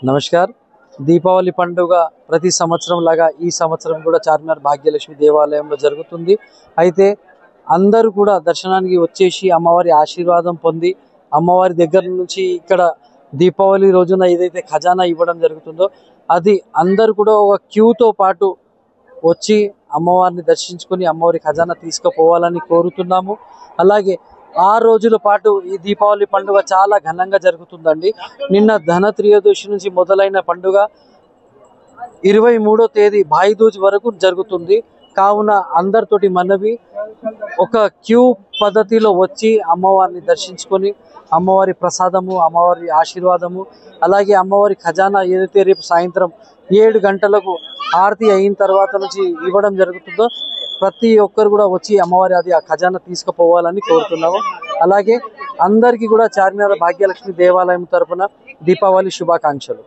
నమస్కార్. దీపావళి పండుగ ప్రతి సంవత్సరం లాగా ఈ సంవత్సరం కూడా చార్మినార్ భాగ్యలక్ష్మి దేవాలయంలో జరుగుతుంది. అయితే అందరూ కూడా దర్శనానికి వచ్చేసి అమ్మవారి ఆశీర్వాదం పొంది అమ్మవారి దగ్గర నుంచి ఇక్కడ దీపావళి రోజున ఏదైతే ఖజానా ఇవ్వడం జరుగుతుందో అది అందరూ కూడా ఒక క్యూతో పాటు వచ్చి అమ్మవారిని దర్శించుకొని అమ్మవారి ఖజానా తీసుకుపోవాలని కోరుతున్నాము. అలాగే 6 రోజుల పాటు ఈ దీపావళి పండుగ చాలా ఘనంగా జరుగుతుందండి. నిన్న ధనత్రయోదశి నుంచి మొదలైన పండుగ 23వ తేదీ భాయిదూజ్ వరకు జరుగుతుంది. కావున అందరితోటి మనవి, ఒక క్యూ పద్ధతిలో వచ్చి అమ్మవారిని దర్శించుకొని అమ్మవారి ప్రసాదము, అమ్మవారి ఆశీర్వాదము, అలాగే అమ్మవారి ఖజానా ఏదైతే రేపు సాయంత్రం 7 గంటలకు ఆరతి అయిన తర్వాత నుంచి ఇవ్వడం జరుగుతుందో ప్రతి ఒక్కరు కూడా వచ్చి అమ్మవారి ఆ ఖజానా తీసుకుపోవాలని కోరుతున్నాము. అలాగే అందరికీ కూడా చార్మినార్ భాగ్యలక్ష్మి దేవాలయం తరపున దీపావళి శుభాకాంక్షలు.